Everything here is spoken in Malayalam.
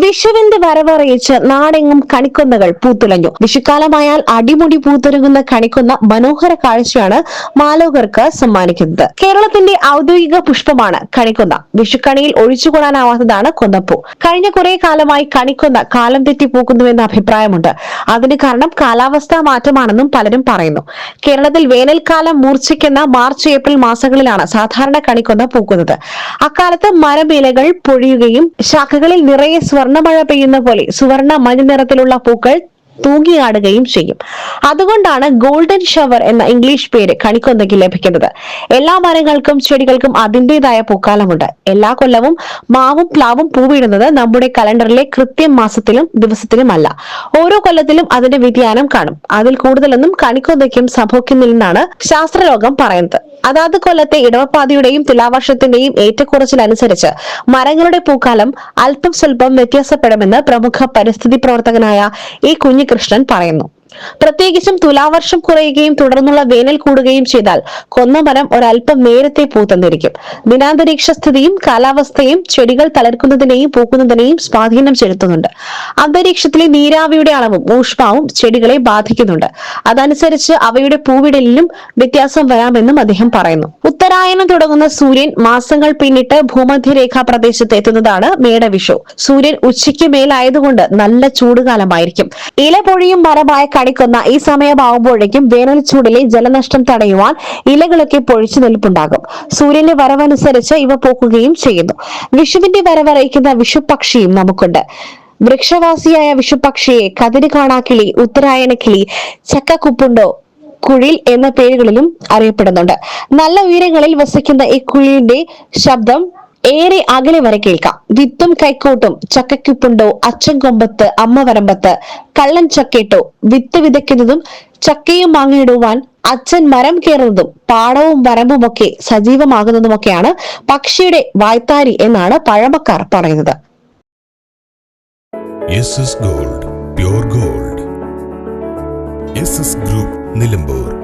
വിഷുവിന്റെ വരവറിയിച്ച് നാടെങ്ങും കണിക്കൊന്നകൾ പൂത്തുലഞ്ഞു. വിഷുക്കാലമായാൽ അടിമുടി പൂത്തൊരുങ്ങുന്ന കണിക്കൊന്ന മനോഹര കാഴ്ചയാണ് മാലോകർക്ക് സമ്മാനിക്കുന്നത്. കേരളത്തിന്റെ ഔദ്യോഗിക പുഷ്പമാണ് കണിക്കൊന്ന. വിഷുക്കണിയിൽ ഒഴിച്ചുകൂടാനാവാത്തതാണ് കൊന്നപ്പൂ. കഴിഞ്ഞ കുറെ കാലമായി കണിക്കൊന്ന കാലം തെറ്റി പൂക്കുന്നുവെന്ന അഭിപ്രായമുണ്ട്. അതിന് കാരണം കാലാവസ്ഥാ മാറ്റമാണെന്നും പലരും പറയുന്നു. കേരളത്തിൽ വേനൽക്കാലം മൂർച്ഛിക്കുന്ന മാർച്ച് ഏപ്രിൽ മാസങ്ങളിലാണ് സാധാരണ കണിക്കൊന്ന പൂക്കുന്നത്. അക്കാലത്ത് മരമിലകൾ പൊഴിയുകയും ശാഖകളിൽ നിറയെ സ്വർണ്ണമഴ പെയ്യുന്ന പോലെ സുവർണ മഞ്ഞ നിറത്തിലുള്ള പൂക്കൾ തൂങ്ങിയാടുകയും ചെയ്യും. അതുകൊണ്ടാണ് ഗോൾഡൻ ഷവർ എന്ന ഇംഗ്ലീഷ് പേര് കണിക്കൊന്നയ്ക്ക് ലഭിക്കുന്നത്. എല്ലാ മരങ്ങൾക്കും ചെടികൾക്കും അതിന്റേതായ പൂക്കാലമുണ്ട്. എല്ലാ കൊല്ലവും മാവും പ്ലാവും പൂവിടുന്നത് നമ്മുടെ കലണ്ടറിലെ കൃത്യം മാസത്തിലും ദിവസത്തിലുമല്ല. ഓരോ കൊല്ലത്തിലും അതിന്റെ വ്യതിയാനം കാണും. അതിൽ കൂടുതലൊന്നും കണിക്കൊന്നയ്ക്കും സംഭവിക്കുന്നില്ലെന്നാണ് ശാസ്ത്രലോകം പറയുന്നത്. അതാത് കൊല്ലത്തെ ഇടവപ്പാതിയുടെയും തുലാവർഷത്തിന്റെയും ഏറ്റക്കുറച്ചിലനുസരിച്ച് മരങ്ങളുടെ പൂക്കാലം അല്പം സ്വല്പം വ്യത്യാസപ്പെടുമെന്ന് പ്രമുഖ പരിസ്ഥിതി പ്രവർത്തകനായ എ കുഞ്ഞികൃഷ്ണൻ പറയുന്നു. പ്രത്യേകിച്ചും തുലാവർഷം കുറയുകയും തുടർന്നുള്ള വേനൽ കൂടുകയും ചെയ്താൽ കൊന്നമരം ഒരൽപ്പം നേരത്തെ പൂത്തന്നിരിക്കും. ദിനാന്തരീക്ഷ സ്ഥിതിയും കാലാവസ്ഥയും ചെടികൾ തളർക്കുന്നതിനെയും പൂക്കുന്നതിനെയും സ്വാധീനം ചെലുത്തുന്നുണ്ട്. അന്തരീക്ഷത്തിലെ നീരാവിയുടെ അളവും ഊഷ്മാവും ചെടികളെ ബാധിക്കുന്നുണ്ട്. അതനുസരിച്ച് അവയുടെ പൂവിടലിലും വ്യത്യാസം വരാമെന്നും അദ്ദേഹം പറയുന്നു. ഉത്തരായനം തുടങ്ങുന്ന സൂര്യൻ മാസങ്ങൾ പിന്നിട്ട് ഭൂമധ്യരേഖാ പ്രദേശത്ത് എത്തുന്നതാണ് മേടവിഷു. സൂര്യൻ ഉച്ചയ്ക്ക് മേലായതുകൊണ്ട് നല്ല ചൂടുകാലമായിരിക്കും. ഇല പൊഴിയും മരമായ കണിക്കൊന്ന ഈ സമയമാവുമ്പോഴേക്കും വേനൽ ചൂടിലെ ജലനഷ്ടം തടയുവാൻ ഇലകളൊക്കെ പൊഴിച്ചു നിൽപ്പുണ്ടാകും. സൂര്യന്റെ വരവനുസരിച്ച് ഇവ പൂക്കുകയും ചെയ്യുന്നു. വിഷുവിന്റെ വരവറിയിക്കുന്ന വിഷുപക്ഷിയും നമുക്കുണ്ട്. വൃക്ഷവാസിയായ വിഷുപക്ഷിയെ കതിര് കാണാക്കിളി, ഉത്തരായണക്കിളി, ചക്കക്കുപ്പുണ്ടോ, കുഴിൽ എന്ന പേരുകളിലും അറിയപ്പെടുന്നുണ്ട്. നല്ല ഉയരങ്ങളിൽ വസിക്കുന്ന ഈ കുഴിലിന്റെ ശബ്ദം ഏറെ അകലെ വരെ കേൾക്കാം. വിത്തും കൈക്കോട്ടും, ചക്കയ്ക്കുപ്പുണ്ടോ, അച്ഛൻ കൊമ്പത്ത്, അമ്മ വരമ്പത്ത്, കള്ളൻ ചക്കേട്ടോ, വിത്ത് വിതയ്ക്കുന്നതും ചക്കയും മാങ്ങയിടുവാൻ അച്ഛൻ മരം കയറുന്നതും പാടവും വരമ്പുമൊക്കെ സജീവമാകുന്നതുമൊക്കെയാണ് പക്ഷിയുടെ വായ്ത്താരി എന്നാണ് പഴമക്കാർ പറയുന്നത്. Gold, pure gold. Group Nilambur.